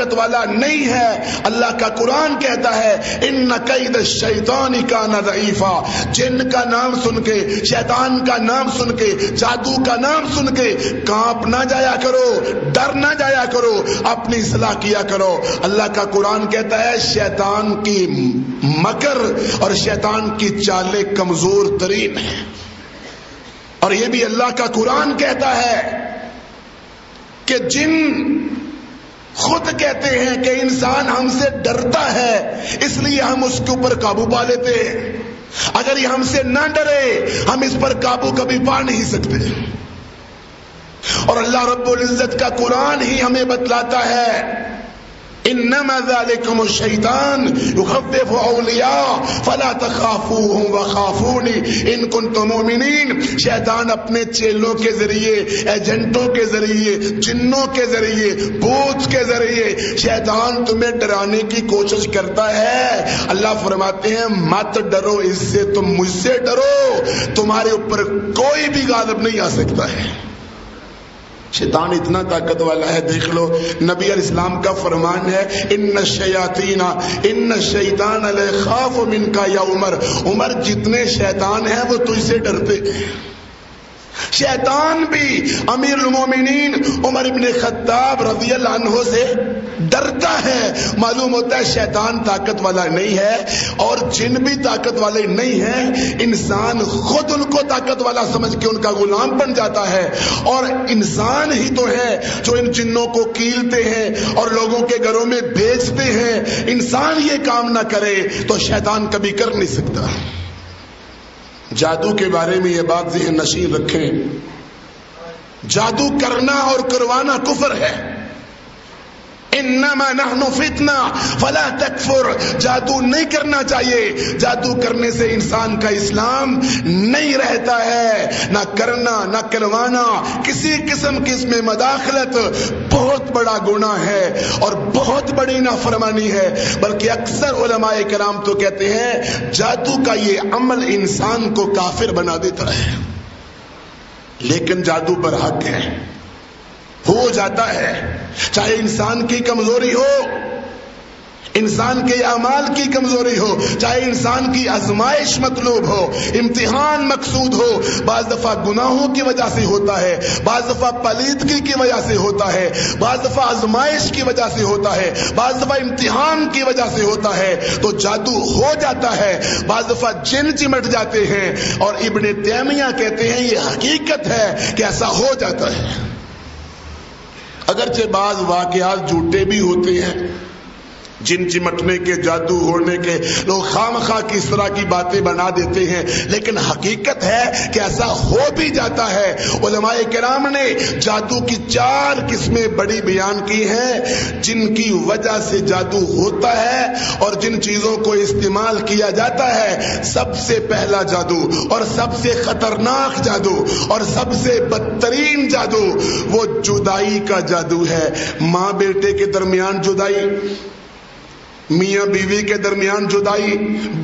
طاقت والا نہیں ہے. اللہ کا قرآن کہتا ہے ان کید الشیطان کان ضعیفا. جن کا نام سن کے, شیطان کا نام سن کے, جادو کا نام سن کے کانپ نہ جایا کرو, ڈر نہ جایا کرو, اپنی اصلاح کیا کرو. اللہ کا قرآن کہتا ہے شیطان کی مکر اور شیطان کی چالیں کمزور ترین ہیں. اور یہ بھی اللہ کا قرآن کہتا ہے کہ جن خود کہتے ہیں کہ انسان ہم سے ڈرتا ہے اس لیے ہم اس کے اوپر قابو پا لیتے ہیں. اگر یہ ہم سے نہ ڈرے ہم اس پر قابو کبھی پا نہیں سکتے. اور اللہ رب العزت کا قرآن ہی ہمیں بتلاتا ہے انما ذالکم الشیطان یخوف اولیاء فلا تخافوهم وخافونی ان کنتم مؤمنین. شیطان اپنے چیلوں کے ذریعے, ایجنٹوں کے ذریعے, جنوں کے ذریعے, بھوت کے ذریعے شیطان تمہیں ڈرانے کی کوشش کرتا ہے. اللہ فرماتے ہیں مت ڈرو اس سے, تم مجھ سے ڈرو, تمہارے اوپر کوئی بھی غالب نہیں آ سکتا ہے. شیطان اتنا طاقت والا ہے. دیکھ لو نبی علیہ السلام کا فرمان ہے ان الشیاطین ان الشیطان لخاف منک یا عمر. عمر جتنے شیطان ہیں وہ تجھ سے ڈرتے ہیں. شیطان بھی امیر المومنین عمر ابن خطاب رضی اللہ عنہ سے ڈرتا ہے. معلوم ہوتا ہے شیطان طاقت والا نہیں ہے اور جن بھی طاقت والے نہیں ہیں. انسان خود ان کو طاقت والا سمجھ کے ان کا غلام بن جاتا ہے. اور انسان ہی تو ہے جو ان جنوں کو کیلتے ہیں اور لوگوں کے گھروں میں بیچتے ہیں. انسان یہ کام نہ کرے تو شیطان کبھی کر نہیں سکتا. جادو کے بارے میں یہ بات ذہن نشین رکھیں, جادو کرنا اور کروانا کفر ہے. انما نحن فتنہ فلا تکفر. جادو نہیں کرنا چاہیے. جادو کرنے سے انسان کا اسلام نہیں رہتا ہے. نہ کرنا نہ کروانا, کسی قسم کی اس میں مداخلت بہت بڑا گناہ ہے اور بہت بڑی نافرمانی ہے. بلکہ اکثر علماء کرام تو کہتے ہیں جادو کا یہ عمل انسان کو کافر بنا دیتا ہے. لیکن جادو پر حق ہے, ہو جاتا ہے. چاہے انسان کی کمزوری ہو, انسان کے اعمال کی کمزوری ہو, چاہے انسان کی آزمائش مطلوب ہو, امتحان مقصود ہو. بعض دفعہ گناہوں کی وجہ سے ہوتا ہے, بعض دفعہ پلیدگی کی وجہ سے ہوتا ہے, بعض دفعہ آزمائش کی وجہ سے ہوتا ہے, بعض دفعہ امتحان کی وجہ سے ہوتا ہے. تو جادو ہو جاتا ہے. بعض دفعہ جن چمٹ جاتے ہیں. اور ابن تیمیہ کہتے ہیں یہ حقیقت ہے کہ ایسا ہو جاتا ہے. اگرچہ بعض واقعات جھوٹے بھی ہوتے ہیں, جن چمٹنے کے, جادو ہونے کے لوگ خامخواہ کی اس طرح کی باتیں بنا دیتے ہیں, لیکن حقیقت ہے کہ ایسا ہو بھی جاتا ہے. علماء کرام نے جادو کی 4 قسمیں بڑی بیان کی ہیں جن کی وجہ سے جادو ہوتا ہے اور جن چیزوں کو استعمال کیا جاتا ہے. سب سے پہلا جادو اور سب سے خطرناک جادو اور سب سے بدترین جادو وہ جدائی کا جادو ہے. ماں بیٹے کے درمیان جدائی, میاں بیوی کے درمیان جدائی,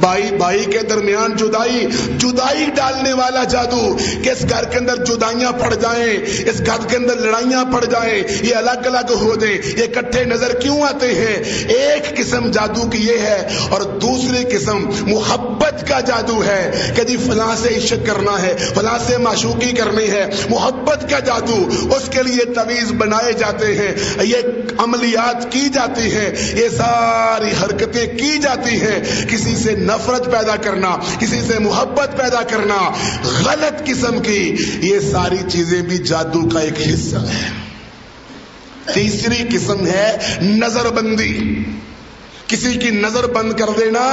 بھائی بھائی کے درمیان جدائی. جدائی ڈالنے والا جادو کہ اس گھر کے اندر جدائیاں پڑ جائیں, اس گھر کے اندر لڑائیاں پڑ جائیں, یہ الگ الگ ہو جائیں, یہ اکٹھے نظر کیوں آتے ہیں. ایک قسم جادو کی یہ ہے. اور دوسری قسم محبت کا جادو ہے کہ جی فلاں سے عشق کرنا ہے, فلاں سے معشوقی کرنی ہے. محبت کا جادو, اس کے لیے تعویذ بنائے جاتے ہیں, یہ عملیات کی جاتی ہیں, یہ ساری حرکتیں کی جاتی ہیں. کسی سے نفرت پیدا کرنا, کسی سے محبت پیدا کرنا, غلط قسم کی, یہ ساری چیزیں بھی جادو کا ایک حصہ ہے. تیسری قسم ہے نظر بندی. کسی کی نظر بند کر دینا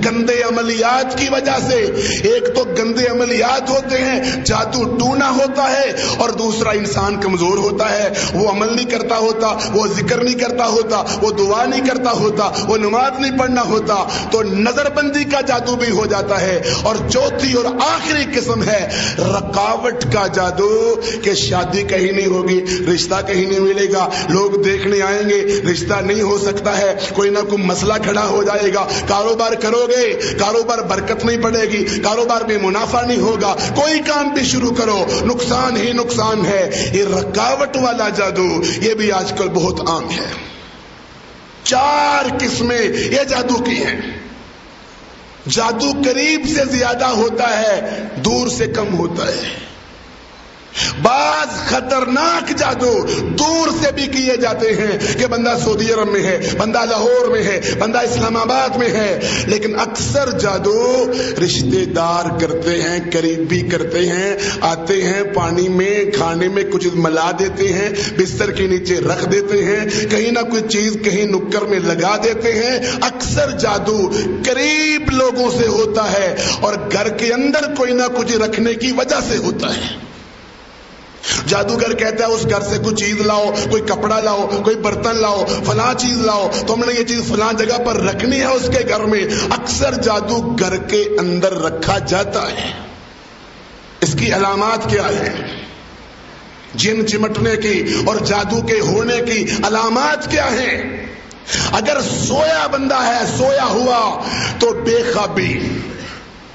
گندے عملیات کی وجہ سے. ایک تو گندے عملیات ہوتے ہیں, جادو ٹونا ہوتا ہے, اور دوسرا انسان کمزور ہوتا ہے, وہ عمل نہیں کرتا ہوتا, وہ ذکر نہیں کرتا ہوتا, وہ دعا نہیں کرتا ہوتا, وہ نماز نہیں پڑھنا ہوتا, تو نظر بندی کا جادو بھی ہو جاتا ہے. اور چوتھی اور آخری قسم ہے رکاوٹ کا جادو کہ شادی کہیں نہیں ہوگی, رشتہ کہیں نہیں ملے گا, لوگ دیکھنے آئیں گے, رشتہ نہیں ہو سکتا ہے, کوئی نہ کوئی مسئلہ کھڑا ہو جائے گا, کاروبار کاروبار کرو گے کاروبار برکت نہیں پڑے گی, کاروبار میں منافع نہیں ہوگا, کوئی کام بھی شروع کرو نقصان ہی نقصان ہے. یہ رکاوٹ والا جادو یہ بھی آج کل بہت عام ہے. 4 قسمیں یہ جادو کی ہیں. جادو قریب سے زیادہ ہوتا ہے, دور سے کم ہوتا ہے. بعض خطرناک جادو دور سے بھی کیے جاتے ہیں کہ بندہ سعودی عرب میں ہے, بندہ لاہور میں ہے, بندہ اسلام آباد میں ہے, لیکن اکثر جادو رشتے دار کرتے ہیں, قریبی کرتے ہیں, آتے ہیں پانی میں کھانے میں کچھ ملا دیتے ہیں, بستر کے نیچے رکھ دیتے ہیں, کہیں نہ کوئی چیز کہیں نکر میں لگا دیتے ہیں. اکثر جادو قریب لوگوں سے ہوتا ہے اور گھر کے اندر کوئی نہ کچھ رکھنے کی وجہ سے ہوتا ہے. جادوگر کہتا ہے اس گھر سے کوئی چیز لاؤ, کوئی کپڑا لاؤ, کوئی برتن لاؤ, فلاں چیز لاؤ, تو ہم نے یہ چیز فلاں جگہ پر رکھنی ہے اس کے گھر میں. اکثر جادو گھر کے اندر رکھا جاتا ہے. اس کی علامات کیا ہیں؟ جن چمٹنے کی اور جادو کے ہونے کی علامات کیا ہیں؟ اگر سویا بندہ ہے, سویا ہوا تو بے خوابی,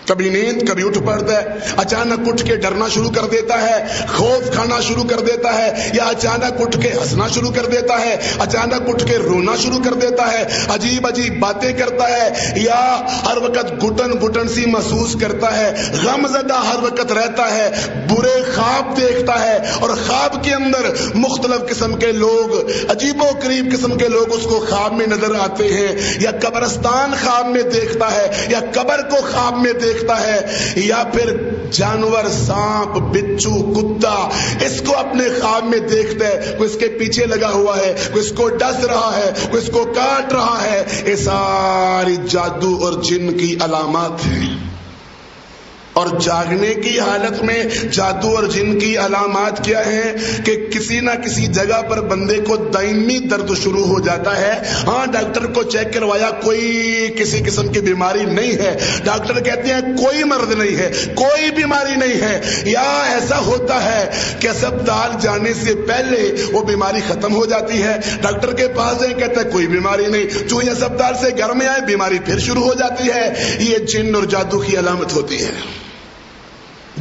کبھی نیند کبھی اٹھ پڑتا ہے, اچانک اٹھ کے ڈرنا شروع کر دیتا ہے, خوف کھانا شروع کر دیتا ہے, یا اچانک اٹھ کے ہنسنا شروع کر دیتا ہے, اچانک اٹھ کے رونا شروع کر دیتا ہے, عجیب عجیب باتیں کرتا ہے, یا ہر وقت گھٹن گھٹن سی محسوس کرتا ہے, غم زدہ ہر وقت رہتا ہے, برے خواب دیکھتا ہے اور خواب کے اندر مختلف قسم کے لوگ, عجیب و غریب قسم کے لوگ اس کو خواب میں نظر آتے ہیں, یا قبرستان خواب میں دیکھتا ہے, یا قبر کو خواب میں دیکھتا ہے, یا پھر جانور سانپ بچھو کتا اس کو اپنے خواب میں دیکھتا ہے, کوئی اس کے پیچھے لگا ہوا ہے, کوئی اس کو ڈس رہا ہے, کوئی اس کو کاٹ رہا ہے. یہ ساری جادو اور جن کی علامات ہیں. اور جاگنے کی حالت میں جادو اور جن کی علامات کیا ہیں کہ کسی نہ کسی جگہ پر بندے کو دائمی درد شروع ہو جاتا ہے. ہاں ڈاکٹر کو چیک کروایا, کوئی کسی قسم کی بیماری نہیں ہے, ڈاکٹر کہتے ہیں کوئی مرض نہیں ہے, کوئی بیماری نہیں ہے, یا ایسا ہوتا ہے کہ اسپتال جانے سے پہلے وہ بیماری ختم ہو جاتی ہے, ڈاکٹر کے پاس جائیں کہتا ہے کوئی بیماری نہیں, جو یہ اسپتال سے گھر میں آئے بیماری پھر شروع ہو جاتی ہے. یہ جن اور جادو کی علامت ہوتی ہے.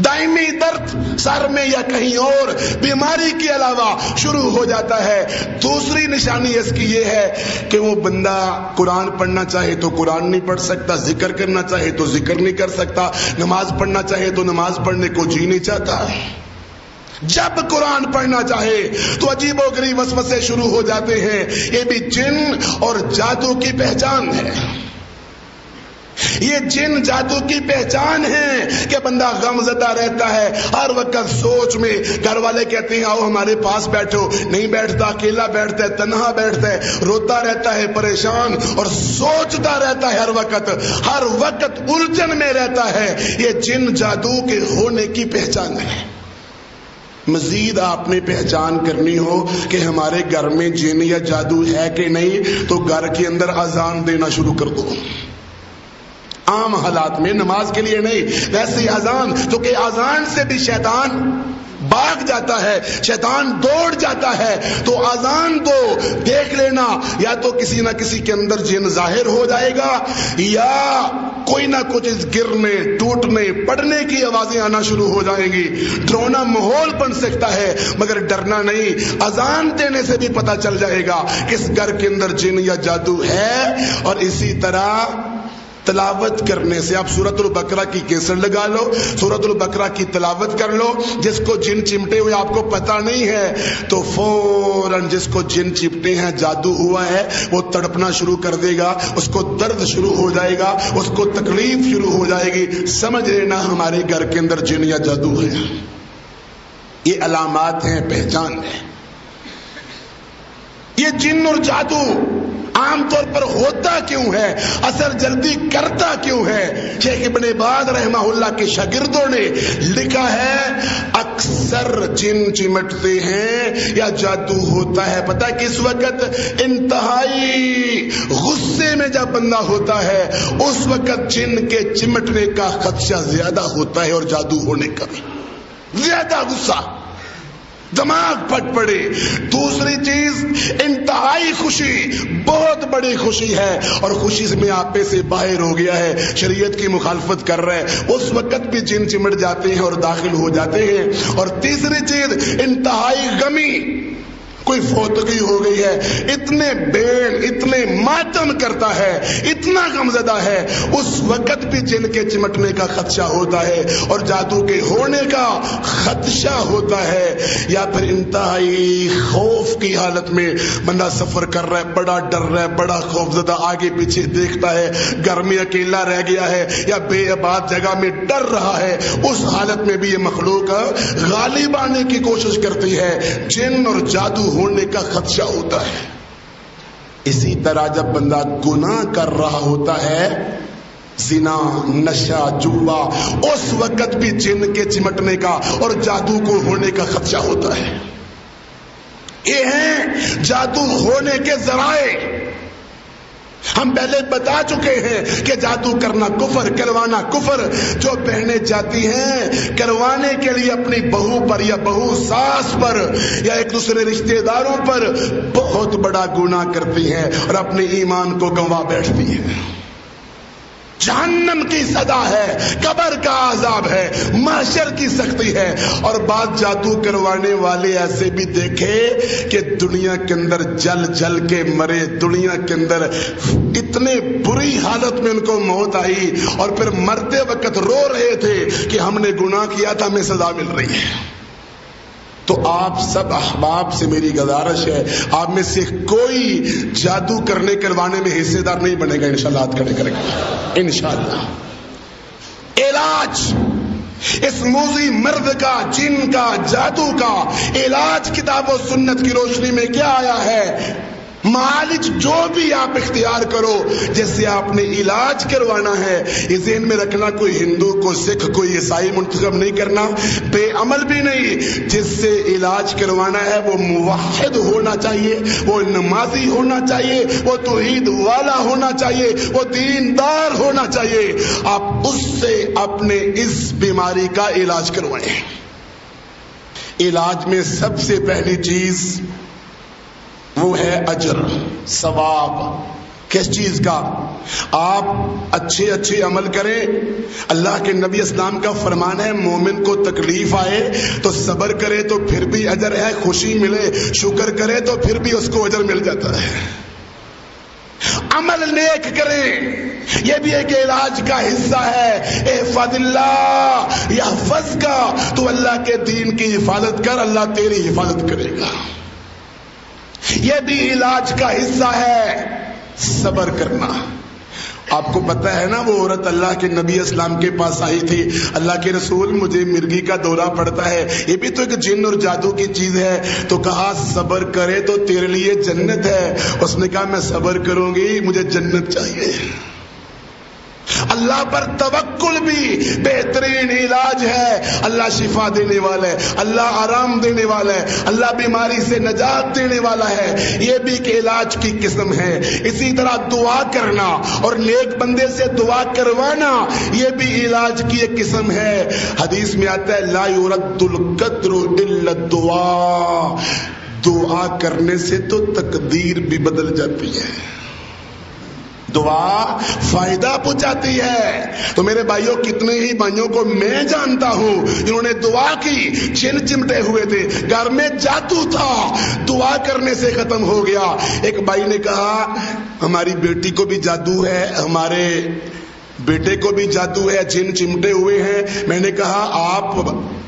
دائمی درد سر میں یا کہیں اور بیماری کے علاوہ شروع ہو جاتا ہے. دوسری نشانی اس کی یہ ہے کہ وہ بندہ قرآن پڑھنا چاہے تو قرآن نہیں پڑھ سکتا, ذکر کرنا چاہے تو ذکر نہیں کر سکتا, نماز پڑھنا چاہے تو نماز پڑھنے کو جی نہیں چاہتا. جب قرآن پڑھنا چاہے تو عجیب و غریب وسوسے شروع ہو جاتے ہیں. یہ بھی جن اور جادو کی پہچان ہے. یہ جن جادو کی پہچان ہے کہ بندہ غم زدہ رہتا ہے, ہر وقت سوچ میں. گھر والے کہتے ہیں آؤ ہمارے پاس بیٹھو, نہیں بیٹھتا, اکیلا بیٹھتا ہے, تنہا بیٹھتا ہے, روتا رہتا ہے, پریشان اور سوچتا رہتا ہے, ہر وقت الجھن میں رہتا ہے. یہ جن جادو کے ہونے کی پہچان ہے. مزید آپ نے پہچان کرنی ہو کہ ہمارے گھر میں جن یا جادو ہے کہ نہیں, تو گھر کے اندر اذان دینا شروع کر دو. عام حالات میں, نماز کے لیے نہیں, ویسے اذان, تو کہ اذان سے بھی شیطان بھاگ جاتا ہے, شیطان دوڑ جاتا ہے. تو اذان دو, دیکھ لینا یا تو کسی نہ کسی کے اندر جن ظاہر ہو جائے گا, یا کوئی نہ کچھ گرنے, ٹوٹنے, پڑنے کی آوازیں آنا شروع ہو جائیں گی. ڈرونا ماحول بن سکتا ہے مگر ڈرنا نہیں. اذان دینے سے بھی پتہ چل جائے گا کس گھر کے اندر جن یا جادو ہے. اور اسی طرح تلاوت کرنے سے, آپ سورۃ البقرہ کی کیسٹ لگا لو, سورۃ البقرہ کی تلاوت کر لو. جس کو جن چمٹے ہوئے آپ کو پتہ نہیں ہے تو فوراً جس کو جن چمٹے ہیں, جادو ہوا ہے, وہ تڑپنا شروع کر دے گا, اس کو درد شروع ہو جائے گا, اس کو تکلیف شروع ہو جائے گی. سمجھ لینا ہمارے گھر کے اندر جن یا جادو ہے. یہ علامات ہیں, پہچان ہے. یہ جن اور جادو عام طور پر ہوتا کیوں ہے, اثر جلدی کرتا کیوں ہے؟ شیخ ابن باز رحمہ اللہ کے شاگردوں نے لکھا ہے اکثر جن چمٹتے ہیں یا جادو ہوتا ہے پتہ کس وقت؟ انتہائی غصے میں جب بندہ ہوتا ہے اس وقت جن کے چمٹنے کا خدشہ زیادہ ہوتا ہے اور جادو ہونے کا بھی. زیادہ غصہ, دماغ پھٹ پڑے. دوسری چیز انتہائی خوشی, بہت بڑی خوشی ہے اور خوشی میں آپے سے باہر ہو گیا ہے، شریعت کی مخالفت کر رہا ہے، اس وقت بھی جن چمٹ جاتے ہیں اور داخل ہو جاتے ہیں۔ اور تیسری چیز انتہائی غمی، کوئی فوتگی ہو گئی ہے، اتنے بین اتنے ماتم کرتا ہے، اتنا غمزدہ ہے، اس وقت بھی جن کے چمٹنے کا خدشہ ہوتا ہے اور جادو کے ہونے کا خدشہ ہوتا ہے۔ یا پھر انتہائی خوف کی حالت میں بندہ سفر کر رہا ہے، بڑا ڈر رہا ہے، بڑا خوفزدہ، آگے پیچھے دیکھتا ہے، گھر میں اکیلا رہ گیا ہے یا بے آباد جگہ میں ڈر رہا ہے، اس حالت میں بھی یہ مخلوق غالب آنے کی کوشش کرتی ہے، جن اور جادو ہونے کا خدشہ ہوتا ہے۔ اسی طرح جب بندہ گناہ کر رہا ہوتا ہے، زنا، نشہ، جوا، اس وقت بھی جن کے چمٹنے کا اور جادو کو ہونے کا خدشہ ہوتا ہے۔ یہ ہیں جادو ہونے کے ذرائع۔ ہم پہلے بتا چکے ہیں کہ جادو کرنا کفر، کروانا کفر۔ جو بہنیں جاتی ہیں کروانے کے لیے اپنی بہو پر یا بہو ساس پر یا ایک دوسرے رشتہ داروں پر بہت بڑا گناہ کرتی ہیں اور اپنے ایمان کو گنوا بیٹھتی ہیں۔ جہنم کی سزا ہے، قبر کا عذاب ہے، محشر کی سختی ہے۔ اور بعض جادو کروانے والے ایسے بھی دیکھے کہ دنیا کے اندر جل جل کے مرے، دنیا کے اندر اتنے بری حالت میں ان کو موت آئی اور پھر مرتے وقت رو رہے تھے کہ ہم نے گناہ کیا تھا، ہمیں سزا مل رہی ہے۔ تو آپ سب احباب سے میری گزارش ہے، آپ میں سے کوئی جادو کرنے کروانے میں حصے دار نہیں بنے گا انشاءاللہ۔ ہاتھ کھڑے کریں گے انشاءاللہ۔ علاج اس موذی مرد کا، جن کا، جادو کا علاج کتاب و سنت کی روشنی میں کیا آیا ہے؟ معالج جو بھی آپ اختیار کرو، جیسے آپ نے علاج کروانا ہے، یہ ذہن میں رکھنا، کوئی ہندو، کوئی سکھ، کوئی عیسائی منتخب نہیں کرنا، بے عمل بھی نہیں۔ جس سے علاج کروانا ہے وہ موحد ہونا چاہیے، وہ نمازی ہونا چاہیے، وہ توحید والا ہونا چاہیے، وہ دیندار ہونا چاہیے۔ آپ اس سے اپنے اس بیماری کا علاج کروائیں۔ علاج میں سب سے پہلی چیز وہ ہے اجر، ثواب۔ کس چیز کا؟ آپ اچھے اچھے عمل کریں۔ اللہ کے نبی اسلام کا فرمان ہے مومن کو تکلیف آئے تو صبر کرے تو پھر بھی اجر ہے، خوشی ملے شکر کرے تو پھر بھی اس کو اجر مل جاتا ہے۔ عمل نیک کریں، یہ بھی ایک علاج کا حصہ ہے۔ احفظ اللہ یحفظ کا، تو اللہ کے دین کی حفاظت کر، اللہ تیری حفاظت کرے گا۔ یہ بھی علاج کا حصہ ہے، صبر کرنا۔ آپ کو پتہ ہے نا، وہ عورت اللہ کے نبی اسلام کے پاس آئی تھی، اللہ کے رسول مجھے مرگی کا دورہ پڑتا ہے، یہ بھی تو ایک جن اور جادو کی چیز ہے، تو کہا صبر کرے تو تیرے لیے جنت ہے۔ اس نے کہا میں صبر کروں گی، مجھے جنت چاہیے۔ اللہ پر توکل بھی بہترین علاج ہے۔ اللہ شفا دینے والا ہے، اللہ آرام دینے والا ہے، اللہ بیماری سے نجات دینے والا ہے، یہ بھی ایک علاج کی قسم ہے۔ اسی طرح دعا کرنا اور نیک بندے سے دعا کروانا، یہ بھی علاج کی ایک قسم ہے۔ حدیث میں آتا ہے لا يرد القدر الا الدعاء، دعا کرنے سے تو تقدیر بھی بدل جاتی ہے، دعا فائدہ پہنچاتی ہے۔ تو میرے بھائیوں، کتنے ہی بھائیوں کو میں جانتا ہوں جنہوں نے دعا کی، جن چمٹے ہوئے تھے، گھر میں جادو تھا، دعا کرنے سے ختم ہو گیا۔ ایک بھائی نے کہا ہماری بیٹی کو بھی جادو ہے، ہمارے بیٹے کو بھی جادو ہے، جن چمٹے ہوئے ہیں۔ میں نے کہا آپ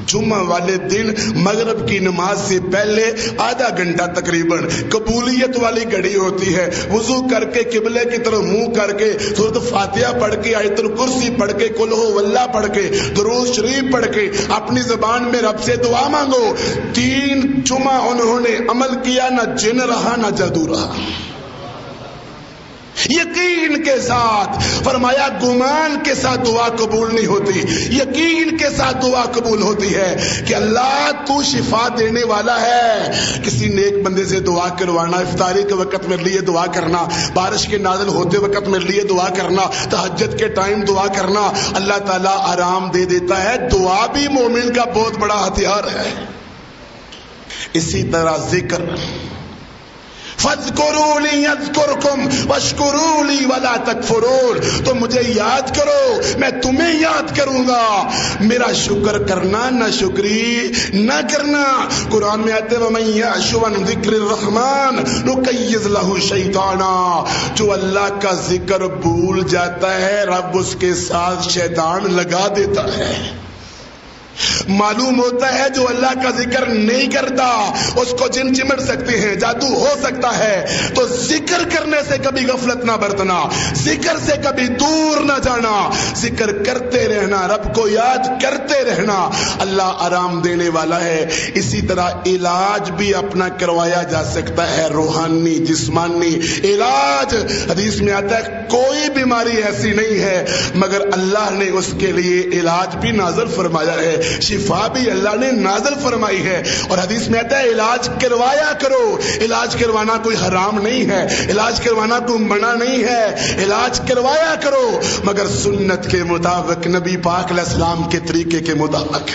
جمعہ والے دن مغرب کی نماز سے پہلے آدھا گھنٹہ تقریباً قبولیت والی گھڑی ہوتی ہے، وضو کر کے قبلے کی طرف منہ کر کے سورۃ فاتحہ پڑھ کے، آیت الکرسی پڑھ کے، قل ہو واللہ پڑھ کے، درود شریف پڑھ کے اپنی زبان میں رب سے دعا مانگو۔ 3 جمعہ انہوں نے عمل کیا، نہ جن رہا نہ جادو رہا۔ یقین کے ساتھ فرمایا، گمان کے ساتھ دعا قبول نہیں ہوتی، یقین کے ساتھ دعا قبول ہوتی ہے کہ اللہ تو شفا دینے والا ہے۔ کسی نیک بندے سے دعا کروانا، افطاری کے وقت میرے لیے دعا کرنا، بارش کے نازل ہوتے وقت میرے لیے دعا کرنا، تہجد کے ٹائم دعا کرنا، اللہ تعالیٰ آرام دے دیتا ہے۔ دعا بھی مومن کا بہت بڑا ہتھیار ہے۔ اسی طرح ذکر، فاذکرونی اذکرکم واشکرونی ولا تکفرون، تو مجھے یاد کرو میں تمہیں یاد کروں گا، میرا شکر کرنا نہ شکری نہ کرنا۔ قرآن میں آتے ومن یعش عن ذکر الرحمن نقیض لہ شیطانا، جو اللہ کا ذکر بھول جاتا ہے رب اس کے ساتھ شیطان لگا دیتا ہے۔ معلوم ہوتا ہے جو اللہ کا ذکر نہیں کرتا اس کو جن چمٹ سکتے ہیں، جادو ہو سکتا ہے، تو ذکر کرنے سے کبھی غفلت نہ برتنا، ذکر سے کبھی دور نہ جانا، ذکر کرتے رہنا، رب کو یاد کرتے رہنا، اللہ آرام دینے والا ہے۔ اسی طرح علاج بھی اپنا کروایا جا سکتا ہے، روحانی جسمانی علاج۔ حدیث میں آتا ہے کوئی بیماری ایسی نہیں ہے مگر اللہ نے اس کے لیے علاج بھی نازل فرمایا ہے، شفا بھی اللہ نے نازل فرمائی ہے۔ اور حدیث میں آتا ہے علاج کروایا کرو، علاج کروانا کوئی حرام نہیں ہے، علاج کروانا کوئی منع نہیں ہے، علاج کروایا کرو مگر سنت کے مطابق، نبی پاک علیہ السلام کے طریقے کے مطابق۔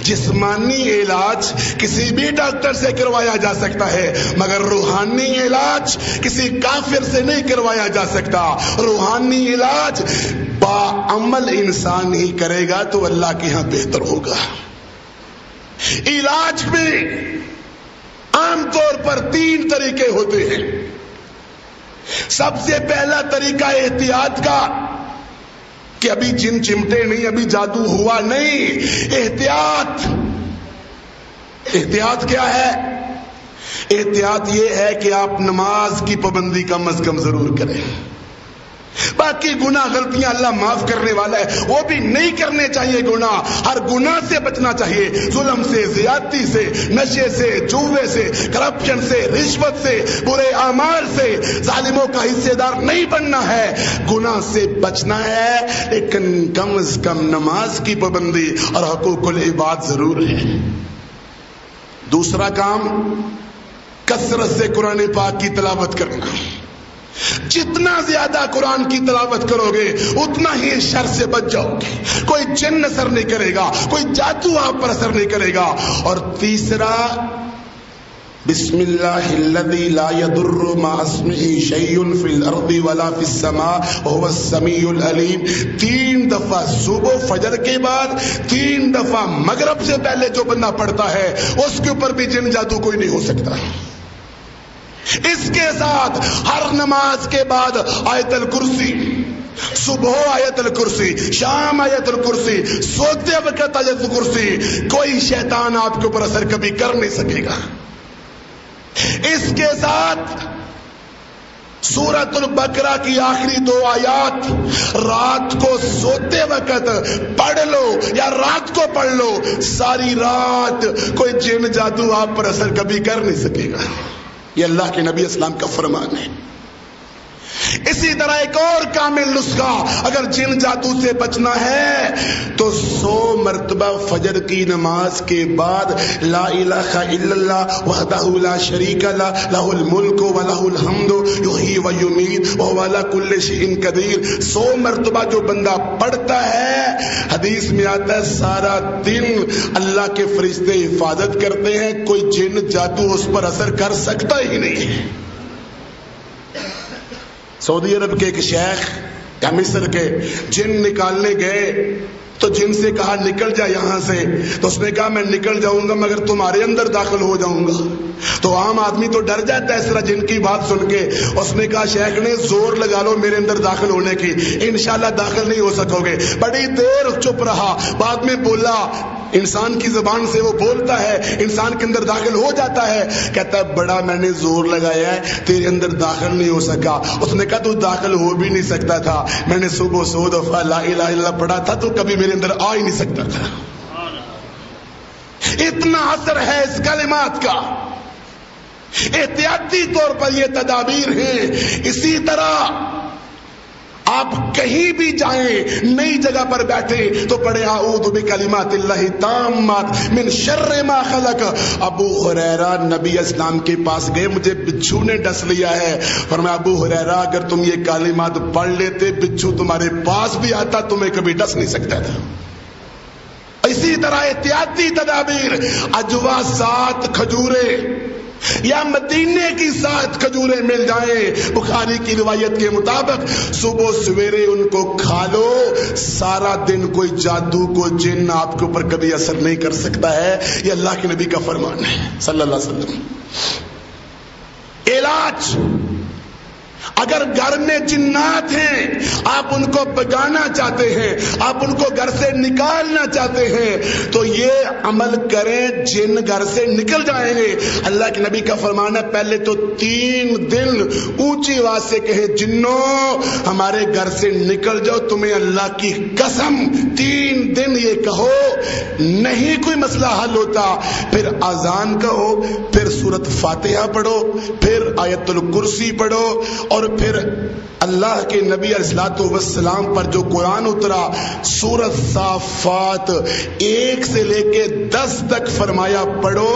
جسمانی علاج کسی بھی ڈاکٹر سے کروایا جا سکتا ہے مگر روحانی علاج کسی کافر سے نہیں کروایا جا سکتا۔ روحانی علاج باعمل انسان ہی کرے گا تو اللہ کے ہاں بہتر ہوگا۔ علاج میں عام طور پر 3 طریقے ہوتے ہیں۔ سب سے پہلا طریقہ احتیاط کا کہ ابھی جن چمٹے نہیں، ابھی جادو ہوا نہیں۔ احتیاط، احتیاط کیا ہے؟ احتیاط یہ ہے کہ آپ نماز کی پابندی کم از کم ضرور کریں۔ باقی گناہ غلطیاں اللہ معاف کرنے والا ہے، وہ بھی نہیں کرنے چاہیے گناہ۔ ہر گناہ سے بچنا چاہیے، ظلم سے، زیادتی سے، نشے سے، جوے سے، کرپشن سے، رشوت سے، برے اعمال سے، ظالموں کا حصے دار نہیں بننا ہے، گناہ سے بچنا ہے، لیکن کم از کم نماز کی پابندی اور حقوق العباد ضرور ہے۔ دوسرا کام کثرت سے قرآن پاک کی تلاوت کرنا۔ جتنا زیادہ قرآن کی تلاوت کرو گے اتنا ہی شر سے بچ جاؤ گے، کوئی جن اثر نہیں کرے گا، کوئی جادو آپ پر اثر نہیں کرے گا۔ اور تیسرا بسم اللہ الذی لا یضر مع اسمہ شیء فی الارض ولا فی السماء وهو السمیع العلیم، 3 دفعہ صبح فجر کے بعد، 3 دفعہ مغرب سے پہلے جو بندہ پڑھتا ہے اس کے اوپر بھی جن جادو کوئی نہیں ہو سکتا۔ اس کے ساتھ ہر نماز کے بعد آیت الکرسی، صبح آیت الکرسی، شام آیت الکرسی، سوتے وقت آیت الکرسی، کوئی شیطان آپ کے اوپر اثر کبھی کر نہیں سکے گا۔ اس کے ساتھ سورۃ البقرہ کی آخری 2 آیات رات کو سوتے وقت پڑھ لو یا رات کو پڑھ لو، ساری رات کوئی جن جادو آپ پر اثر کبھی کر نہیں سکے گا۔ یہ اللہ کے نبی اسلام کا فرمان ہے۔ اسی طرح ایک اور کامل نسخہ، اگر جن جادو سے بچنا ہے تو 100 مرتبہ فجر کی نماز کے بعد لا الہ الا اللہ وحدہ لا شریک لہ لہ الملک ولہ الحمد یحیی و یمیت وہو علی کل شیء قدیر، 100 مرتبہ جو بندہ پڑھتا ہے، حدیث میں آتا ہے سارا دن اللہ کے فرشتے حفاظت کرتے ہیں، کوئی جن جادو اس پر اثر کر سکتا ہی نہیں ہے۔ سعودی عرب کے ایک شیخ یا مصر کے جن نکالنے گئے تو جن سے کہا نکل جا یہاں سے، تو اس نے کہا میں نکل جاؤں گا مگر تمہارے اندر داخل ہو جاؤں گا۔ تو عام آدمی تو ڈر جاتا ہے اس طرح جن کی بات سن کے۔ اس نے کہا شیخ نے زور لگا لو میرے اندر داخل ہونے کی، انشاءاللہ داخل نہیں ہو سکو گے۔ بڑی دیر چپ رہا، بعد میں بولا، انسان کی زبان سے وہ بولتا ہے، انسان کے اندر داخل ہو جاتا ہے، کہتا ہے بڑا میں نے زور لگایا ہے تیرے اندر داخل نہیں ہو سکا۔ اس نے کہا تو داخل ہو بھی نہیں سکتا تھا، میں نے صبح 100 دفعہ لا الہ الا اللہ پڑھا تھا تو کبھی میرے اندر آ ہی نہیں سکتا تھا۔ اتنا اثر ہے اس کلمات کا۔ احتیاطی طور پر یہ تدابیر ہیں۔ اسی طرح آپ کہیں بھی جائیں، نئی جگہ پر بیٹھے تو پڑھے اعوذ بکلمات اللہ التامات من شر ما خلق۔ ابو ہریرہ نبی اسلام کے پاس گئے، مجھے بچھو نے ڈس لیا ہے، فرمایا ابو ہریرہ اگر تم یہ کلمات پڑھ لیتے بچھو تمہارے پاس بھی آتا تمہیں کبھی ڈس نہیں سکتا تھا۔ اسی طرح احتیاطی تدابیر، اجوا 7 کھجورے یا مدینے کی 7 کھجوریں مل جائیں، بخاری کی روایت کے مطابق صبح سویرے ان کو کھا لو، سارا دن کوئی جادو کو جن آپ کے اوپر کبھی اثر نہیں کر سکتا ہے۔ یہ اللہ کے نبی کا فرمان ہے صلی اللہ علیہ وسلم۔ علاج، اگر گھر میں جنات ہیں، آپ ان کو بگانا چاہتے ہیں، آپ ان کو گھر سے نکالنا چاہتے ہیں، تو یہ عمل کریں، جن گھر سے نکل جائیں گے۔ اللہ کے نبی کا فرمان ہے پہلے تو 3 دن اونچی آواز سے کہے جنوں ہمارے گھر سے نکل جاؤ، تمہیں اللہ کی قسم 3 دن یہ کہو، نہیں کوئی مسئلہ حل ہوتا، پھر اذان کہو، پھر سورۃ فاتحہ پڑھو، پھر آیت الکرسی پڑھو، اور پھر اللہ کے نبی علیہ الصلوۃ والسلام پر جو قرآن اترا سورۃ صافات 1 سے لے کے 10 تک فرمایا پڑھو۔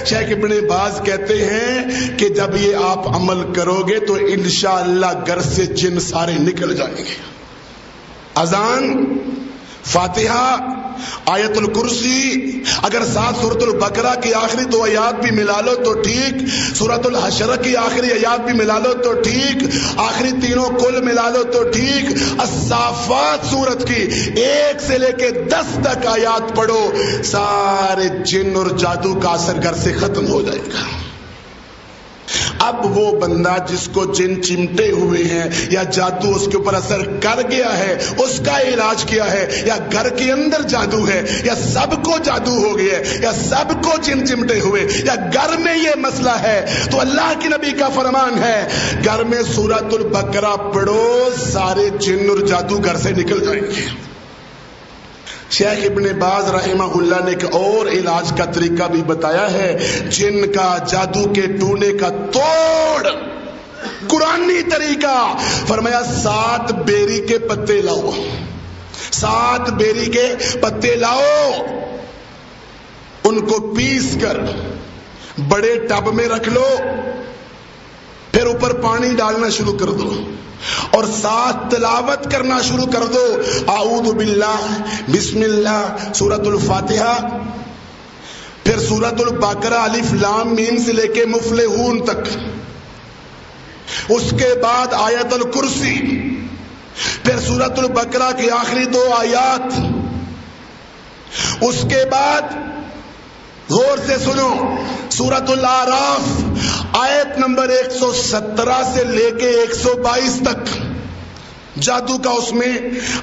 شیخ ابن باز کہتے ہیں کہ جب یہ آپ عمل کرو گے تو انشاءاللہ گھر سے جن سارے نکل جائیں گے۔ اذان، فاتحہ، آیت الکرسی، اگر ساتھ سورۃ البقرہ کی آخری 2 آیات بھی ملا لو تو ٹھیک، سورۃ الحشر کی آخری آیات بھی ملا لو تو ٹھیک، آخری تینوں کل ملا لو تو ٹھیک، الصافات سورت کی 1 سے لے کے 10 تک آیات پڑھو، سارے جن اور جادو کا اثر گھر سے ختم ہو جائے گا۔ اب وہ بندہ جس کو جن چمٹے ہوئے ہیں یا جادو اس کے اوپر اثر کر گیا ہے، اس کا علاج کیا ہے؟ یا گھر کے اندر جادو ہے، یا سب کو جادو ہو گیا ہے، یا سب کو جن چمٹے ہوئے، یا گھر میں یہ مسئلہ ہے، تو اللہ کے نبی کا فرمان ہے گھر میں سورۃ البقرہ پڑھو، سارے جن اور جادو گھر سے نکل جائیں گے۔ شیخ ابن باز رحمہ اللہ نے ایک اور علاج کا طریقہ بھی بتایا ہے، جن کا جادو کے ٹونے کا توڑ قرآنی طریقہ، فرمایا 7 بیری کے پتے لاؤ، 7 بیری کے پتے لاؤ، ان کو پیس کر بڑے ٹب میں رکھ لو، پھر اوپر پانی ڈالنا شروع کر دو اور ساتھ تلاوت کرنا شروع کر دو، اعوذ باللہ، بسم اللہ، سورۃ الفاتحہ، پھر سورۃ البقرہ الف لام میم سے لے کے مفلحون تک، اس کے بعد آیت الکرسی، پھر سورۃ البقرہ کی آخری 2 آیات، اس کے بعد غور سے سنو سورۃ الاعراف آیت نمبر 117 سے لے کے 122 تک، جادو کا اس میں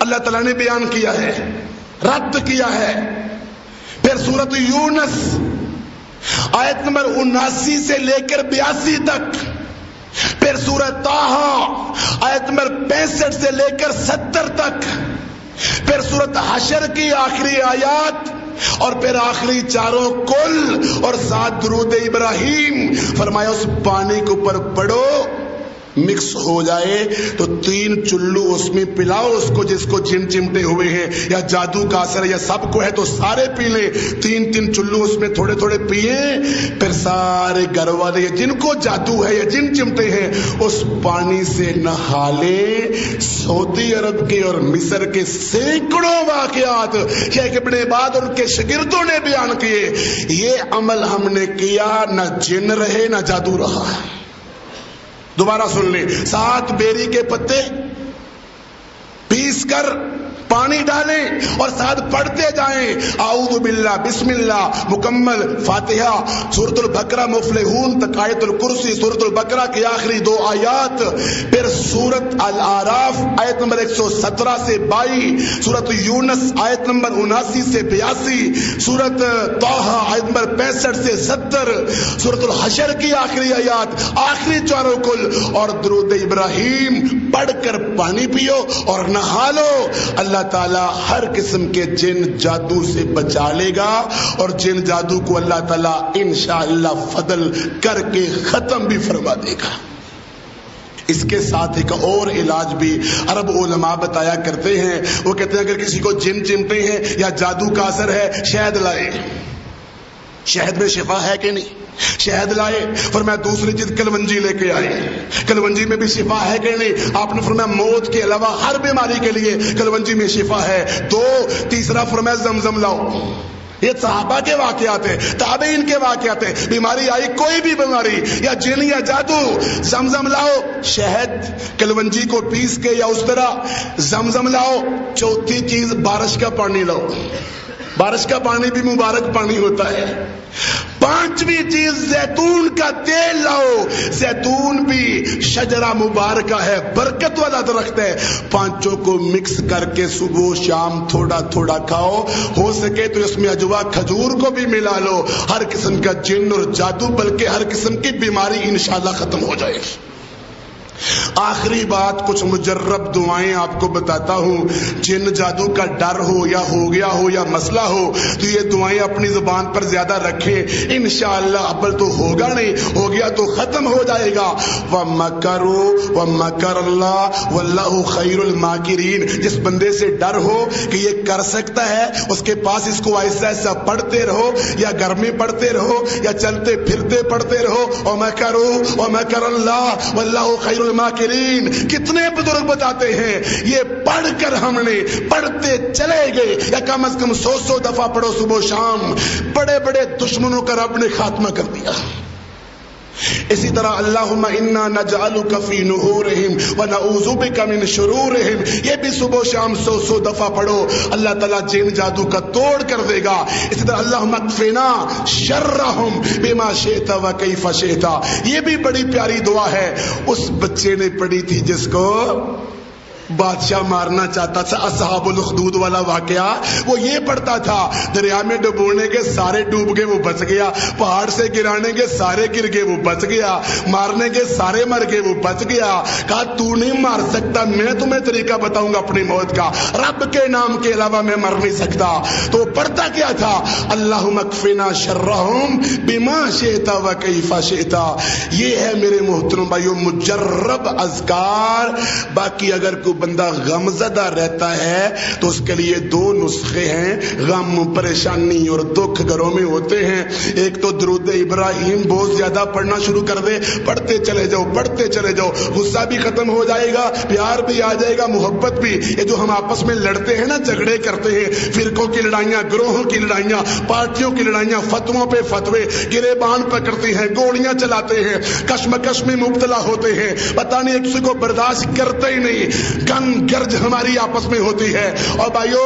اللہ تعالیٰ نے بیان کیا ہے، رد کیا ہے۔ پھر سورۃ یونس آیت نمبر 79 سے لے کر 82 تک، پھر سورۃ طٰہٰ آیت نمبر 65 سے لے کر 70 تک، پھر سورۃ حشر کی آخری آیات، اور پھر آخری 4 کل، اور 7 درود ابراہیم۔ فرمایا اس پانی کے اوپر پڑو، مکس ہو جائے تو 3 چلو اس میں پلاؤ اس کو، جس کو جن چمٹے ہوئے ہیں یا جادو کا اثر یا سب کو ہے تو سارے پی لیں، 3 چلو اس میں تھوڑے تھوڑے پیئیں، پھر سارے گھر والے جن کو جادو ہے یا جن چمٹے ہیں اس پانی سے نہا لیں۔ سعودی عرب کے اور مصر کے سینکڑوں واقعات شیخ ابن باز اور ان کے شاگردوں نے بیان کیے، یہ عمل ہم نے کیا، نہ جن رہے نہ جادو رہا۔ دوبارہ سن لیں، 7 بیری کے پتے پیس کر پانی ڈالیں اور ساتھ پڑھتے جائیں، اعوذ باللہ، بسم اللہ، مکمل فاتحہ، سورۃ البقرہ مفلحون تک، آیت الکرسی، سورۃ البقرہ کی آخری 2 آیات، پھر سورۃ الاعراف آیت نمبر 117 سے 22، سورۃ یونس آیت نمبر 79 سے 82، سورۃ طٰہٰ آیت نمبر 65 سے 70، سورۃ الحشر کی آخری آیات، آخری 4 کل، اور درود ابراہیم پڑھ کر پانی پیو اور نہا لو۔ اللہ تعالیٰ ہر قسم کے جن جادو سے بچا لے گا، اور جن جادو کو اللہ تعالیٰ انشاءاللہ فضل کر کے ختم بھی فرما دے گا۔ اس کے ساتھ ایک اور علاج بھی عرب علماء بتایا کرتے ہیں، وہ کہتے ہیں اگر کسی کو جن چمٹے ہیں یا جادو کا اثر ہے، شہد لائے، شہد میں شفا ہے کہ نہیں، شہد لائے، فرمایا دوسری چیز کلونجی لے کے آئے، کلونجی میں بھی شفا ہے کہ نہیں، آپ نے فرمایا موت کے علاوہ ہر بیماری کے لیے کلونجی میں شفا ہے، 2، تیسرا فرمایا زمزم لاؤ، یہ صحابہ کے واقعات ہیں، تابعین کے واقعات ہیں. بیماری آئی، کوئی بھی بیماری یا جن یا جادو، زمزم لاؤ، شہد کلونجی کو پیس کے یا اس طرح زمزم لاؤ. چوتھی چیز بارش کا پانی لاؤ، بارش کا پانی بھی مبارک پانی ہوتا ہے. پانچویں چیز زیتون کا تیل لاؤ، زیتون بھی شجرہ مبارکہ ہے، برکت والا درخت ہے. پانچوں کو مکس کر کے صبح شام تھوڑا تھوڑا کھاؤ. ہو سکے تو اس میں اجوا کھجور کو بھی ملا لو. ہر قسم کا جن اور جادو بلکہ ہر قسم کی بیماری انشاءاللہ ختم ہو جائے. آخری بات، کچھ مجرب دعائیں آپ کو بتاتا ہوں. جن جادو کا ڈر ہو یا ہو گیا ہو یا مسئلہ ہو تو یہ دعائیں اپنی زبان پر زیادہ رکھیں. انشاءاللہ ابل تو ہوگا نہیں، ہو گیا تو ختم ہو جائے گا. وَمَكَرُوا وَمَكَرَ اللَّهُ وَاللَّهُ خَيْرُ الْمَاكِرِينَ. جس بندے سے ڈر ہو کہ یہ کر سکتا ہے، اس کے پاس اس کو ایسا ایسا پڑھتے رہو، یا گھر میں پڑھتے رہو یا چلتے پھرتے پڑھتے رہو. وَمَكَرُوا وَمَكَرَ اللَّهُ وَاللَّهُ خَيْرُ الْمَاكِرِينَ. کتنے بزرگ بتاتے ہیں یہ پڑھ کر ہم نے پڑھتے چلے گئے، یا کم از کم 100 دفعہ پڑھو صبح شام، بڑے بڑے دشمنوں کا رب نے خاتمہ کر دیا. اسی طرح اللہم انا نجعلک فی نحورہم ونعوذ بک من شرورہم، یہ بھی صبح شام 100 دفعہ پڑھو. اللہ تعالیٰ جن جادو کا توڑ کر دے گا. اسی طرح اللہم اکفنا شرہم بما شئت وکیف شئت، یہ بھی بڑی پیاری دعا ہے. اس بچے نے پڑھی تھی جس کو بادشاہ مارنا چاہتا تھا، اصحاب الاخدود والا واقعہ، وہ یہ پڑھتا تھا دریا میں ڈبونے کے سارے ڈوب گئے وہ بچ گیا، پہاڑ سے گرانے کے سارے گر گئے وہ بچ گیا، مارنے کے سارے مر گئے وہ بچ گیا. کہا تو نہیں مار سکتا، میں تمہیں طریقہ بتاؤں گا اپنی موت کا، رب کے نام کے علاوہ میں مر نہیں سکتا. تو پڑھتا کیا تھا؟ اللہم اکفنا شرہم بما شئت وکیف شئت. یہ ہے میرے محترم بھائیو مجرب اذکار. باقی اگر کوئی بندہ غم زدہ رہتا ہے تو اس کے لیے 2 نسخے ہیں. غم، پریشانی اور دکھ گھروں میں ہوتے ہیں. ایک تو درود ابراہیم بہت زیادہ پڑھنا شروع کر دے، پڑھتے چلے جاؤ پڑھتے چلے جاؤ، غصہ بھی ختم ہو جائے گا، پیار بھی آ جائے گا، محبت بھی. یہ جو ہم آپس میں لڑتے ہیں نا، جھگڑے کرتے ہیں، فرقوں کی لڑائیاں، گروہوں کی لڑائیاں، پارٹیوں کی لڑائیاں، فتووں پہ فتوے، گریبان پکڑتے ہیں، گولیاں چلاتے ہیں، کشمکش میں مبتلا ہوتے ہیں، پتہ نہیں ایک دوسرے کو برداشت کرتے ہی نہیں، گن گرج ہماری آپس میں ہوتی ہے. اور بھائیو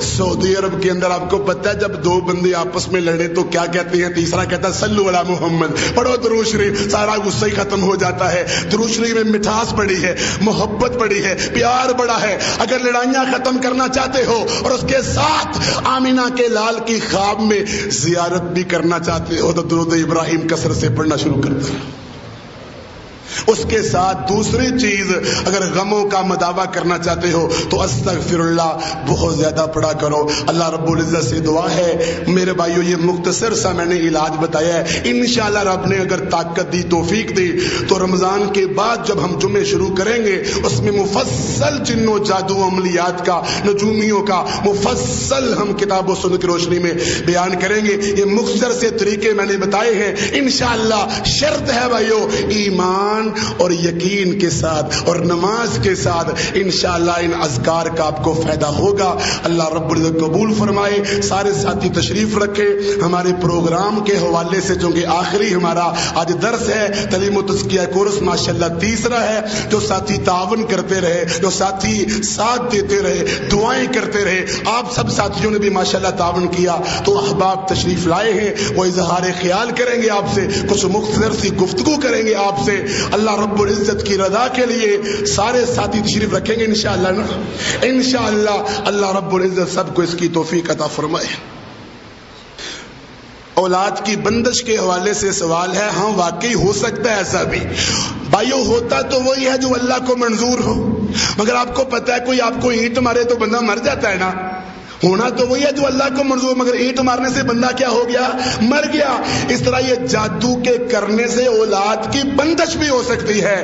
سعودی عرب کے اندر آپ کو پتہ ہے جب 2 بندے آپس میں لڑے تو کیا کہتے ہیں؟ تیسرا کہتا ہے صلو علی محمد، پڑھو درود شریف، سارا غصہ ہی ختم ہو جاتا ہے. درود شریف میں مٹھاس بڑی ہے، محبت بڑی ہے، پیار بڑا ہے. اگر لڑائیاں ختم کرنا چاہتے ہو اور اس کے ساتھ آمینہ کے لال کی خواب میں زیارت بھی کرنا چاہتے ہو تو درود ابراہیم کثرت سے پڑھنا شروع کر دو. اس کے ساتھ دوسری چیز، اگر غموں کا مداوع کرنا چاہتے ہو تو استغفر اللہ بہت زیادہ پڑھا کرو. اللہ رب العزت سے دعا ہے میرے بھائیو، یہ مختصر سا میں نے علاج بتایا ہے. انشاءاللہ رب نے اگر طاقت دی، توفیق دی تو رمضان کے بعد جب ہم جمعے شروع کریں گے اس میں مفصل جن و جادو عملیات کا، نجومیوں کا مفصل ہم کتاب و سنت کی روشنی میں بیان کریں گے. یہ مختصر سے طریقے میں نے بتائے ہیں. انشاءاللہ شرط ہے بھائیو ایمان اور یقین کے ساتھ اور نماز کے ساتھ انشاءاللہ ان اذکار کا آپ کو فائدہ ہوگا. اللہ رب العزت قبول فرمائے. سارے ساتھی تشریف رکھے. ہمارے پروگرام کے حوالے سے چونکہ آخری ہمارا آج درس ہے، تعلیم و تزکیہ کورس ماشاءاللہ تیسرا ہے، جو ساتھی تعاون کرتے رہے، جو ساتھی ساتھ دیتے رہے، دعائیں کرتے رہے، آپ سب ساتھیوں نے بھی ماشاءاللہ تعاون کیا. تو احباب تشریف لائے ہیں، وہ اظہار خیال کریں گے آپ سے، کچھ مختصر سی گفتگو کریں گے آپ سے. اللہ رب العزت کی رضا کے لیے سارے ساتھی تشریف رکھیں گے انشاءاللہ نا. انشاءاللہ اللہ رب العزت سب کو اس کی توفیق عطا فرمائے. اولاد کی بندش کے حوالے سے سوال ہے. ہاں واقعی ہو سکتا ہے ایسا بھی بھائیو، ہوتا تو وہی ہے جو اللہ کو منظور ہو، مگر آپ کو پتہ ہے کوئی آپ کو اینٹ مارے تو بندہ مر جاتا ہے نا. ہونا تو وہی ہے جو اللہ کو منظور، مگر اینٹ مارنے سے بندہ کیا ہو گیا؟ مر گیا. اس طرح یہ جادو کے کرنے سے اولاد کی بندش بھی ہو سکتی ہے،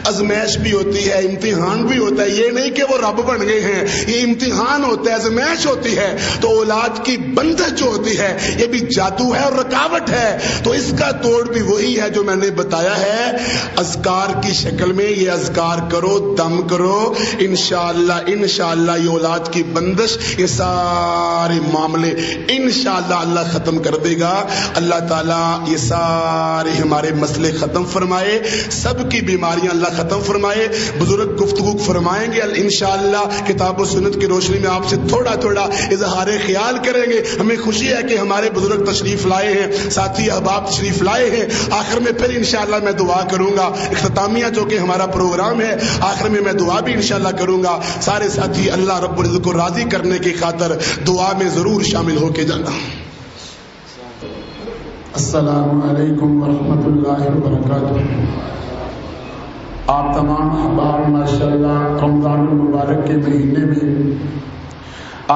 ازمائش بھی ہوتی ہے، امتحان بھی ہوتا ہے. یہ نہیں کہ وہ رب بن گئے ہیں، یہ امتحان ہوتا ہے، ازمائش ہوتی ہے. تو اولاد کی بندش جو ہوتی ہے یہ بھی جادو ہے اور رکاوٹ ہے. تو اس کا توڑ بھی وہی ہے جو میں نے بتایا ہے، اذکار کی شکل میں. یہ اذکار کرو، دم کرو، انشاءاللہ یہ اولاد کی بندش، یہ سارے معاملے انشاءاللہ اللہ ختم کر دے گا. اللہ تعالیٰ یہ سارے ہمارے مسئلے ختم فرمائے, سب کی بیماریاں اللہ ختم فرمائے. بزرگ گفتگو فرمائیں گے انشاءاللہ, کتاب و سنت کی روشنی میں آپ سے تھوڑا تھوڑا اظہار خیال کریں گے. ہمیں خوشی ہے کہ ہمارے بزرگ تشریف لائے ہیں, ساتھی احباب تشریف لائے ہیں. آخر میں پھر انشاءاللہ میں دعا کروں گا, اختتامیہ جو کہ ہمارا پروگرام ہے, آخر میں دعا بھی انشاءاللہ کروں گا. سارے ساتھی اللہ رب العزت کو راضی کرنے کی خاطر دعا میں ضرور شامل ہو کے جانا. السلام علیکم ورحمۃ اللہ وبرکاتہ. آپ تمام احباب ماشاءاللہ رمضان المبارک کے مہینے میں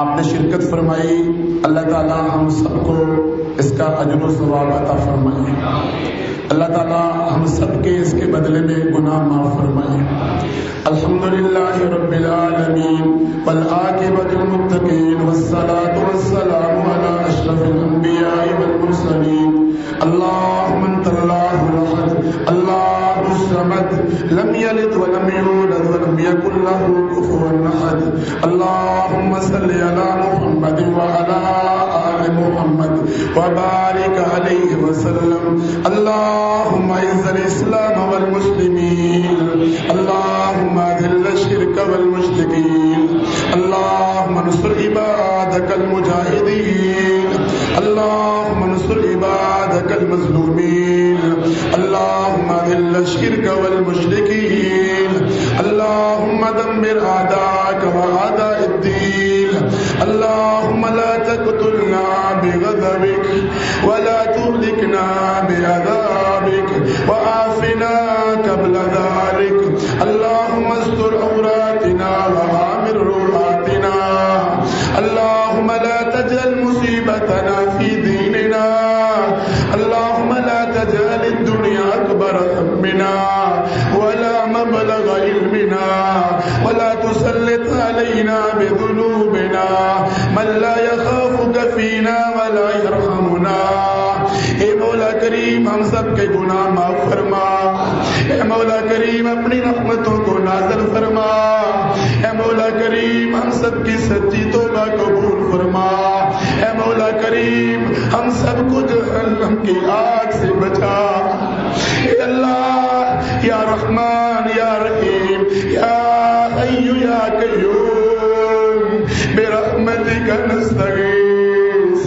آپ نے شرکت فرمائی. اللہ تعالیٰ ہم سب کو اس کا اجر و ثواب عطا فرمائے. اللہ تعالیٰ ہم سب کے اس کے بدلے میں گناہ معاف فرمائے. الحمدللہ رب العالمین والعاقبۃ للمتقین والصلاۃ والسلام علی اشرف الانبیاء والمرسلین. اللهم انت الله الاحد الله الصمد لم يلد ولم يولد ولم يكن له كفوا احد. اللهم صل على محمد وعلى آل محمد وبارك عليه وسلم. اللهم اعز الاسلام والمسلمين. اللهم اذل الشرك والمشركين. اللهم انصر عبادك المجاهدين. اللهم انصر عبادك المظلومين. اللهم اذل الشرك والمشركين. اللهم دمر اعداءك واعداء الدين. اللهم لا تقتلنا بغضبك ولا تهلكنا بعذابك وعافنا قبل ذلك. اللهم استر عوراتنا وآمن روعاتنا. اللهم لا تجعل مصيبتنا في ديننا. اللهم لا تجعل الدنيا أكبر همنا ولا مبلغ علمنا ولا تسلط علينا بذنوبنا من لا يخافك فينا ولا يرحمنا. اے مولا کریم ہم سب کے گناہ معاف فرما. اے مولا کریم اپنی رحمتوں کو نازل فرما. اے مولا کریم ہم سب کی سچی توبہ قبول فرما. اے مولا کریم ہم سب کو جہنم کی آگ سے بچا. اے اللہ یا رحمان یا رحیم یا حی یا قیوم برحمتک نستغیث.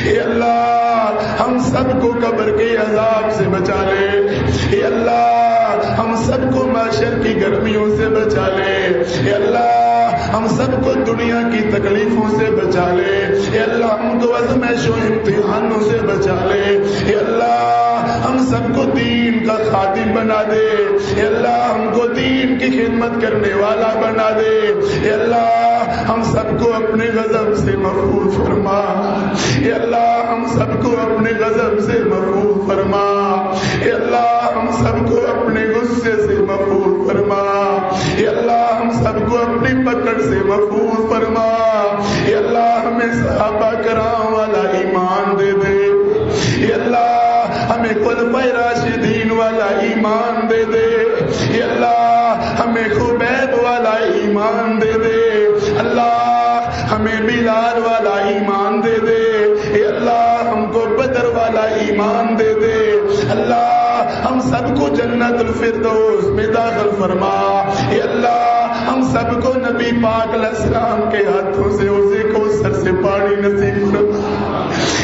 اے اللہ ہم سب کو قبر کے عذاب سے بچا لے. اے اللہ ہم سب کو معاشر کی گرمیوں سے بچا لے. اے اللہ ہم سب کو دنیا کی تکلیفوں سے بچا لے. اے اللہ ہم کو آزمائش و امتحانوں سے بچا لے. اے اللہ ہم سب کو دین کا خادم بنا دے. اے اللہ ہم کو دین کی خدمت کرنے والا بنا دے. اے اللہ ہم سب کو اپنے غضب سے محفوظ فرما. اے اللہ ہم سب کو اپنے غضب سے محفوظ فرما. اے اللہ ہم سب کو اپنے غصے سے محفوظ فرما. اے اللہ ہم سب کو اپنی پکڑ سے محفوظ فرما. اے اللہ ہمیں صحابہ کرام والا ایمان دے دے. اے اللہ ہمیں خلفائے راشدین والا ایمان دے دے. اے اللہ ہمیں خبیب والا ایمان دے دے. اللہ ہمیں بلال والا ایمان دے دے. اے اللہ ہم کو بدر والا ایمان دے دے. اللہ ہم سب کو جنت الفردوس میں داخل فرما. اے اللہ ہم سب کو نبی پاک علیہ السلام کے ہاتھوں سے اسے کو سر سے پانی نصیب فرما.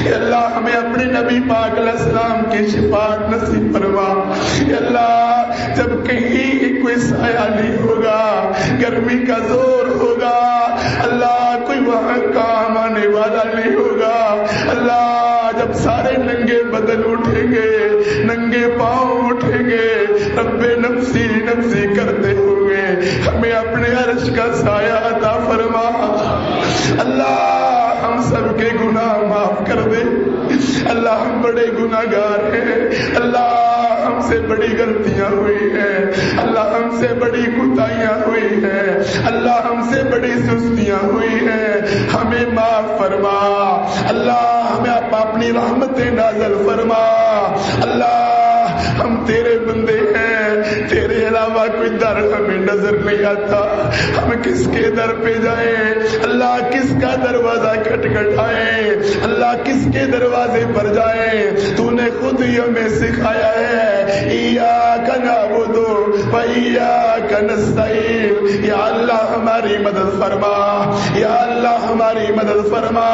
اے اللہ ہمیں اپنے نبی پاک علیہ السلام کی شفاعت نصیب فرما. اے اللہ جب کہیں کوئی سایہ نہیں ہوگا, گرمی کا زور ہوگا, اللہ کوئی وہاں کام آنے والا نہیں ہوگا. اللہ جب سارے ننگے بدن اٹھیں گے, ننگے پاؤں اٹھیں گے, رب نفسی نفسی کرتے ہوں گے, ہمیں اپنے عرش کا سایہ عطا فرما. اللہ ہم سب کے گناہ معاف کر دے. اللہ ہم بڑے گناہ گار ہیں. اللہ ہم سے بڑی غلطیاں ہوئی ہیں. اللہ ہم سے بڑی کوتاہیاں ہوئی ہیں. اللہ ہم سے بڑی سستیاں ہوئی ہیں. ہمیں معاف فرما. اللہ ہمیں آپ اپنی رحمتیں نازل فرما. اللہ ہم تیرے بندے ہیں, تیرے علاوہ کوئی در ہمیں نظر نہیں آتا، ہم کس کے در پہ جائیں؟ اللہ کس کا دروازہ کھٹکھٹائیں؟ اللہ کس کے دروازے پر جائیں؟ تو نے خود ہی ہمیں سکھایا ہے، ایاک نعبد و ایاک نستعین۔ یا اللہ ہماری مدد فرما، یا اللہ ہماری مدد فرما،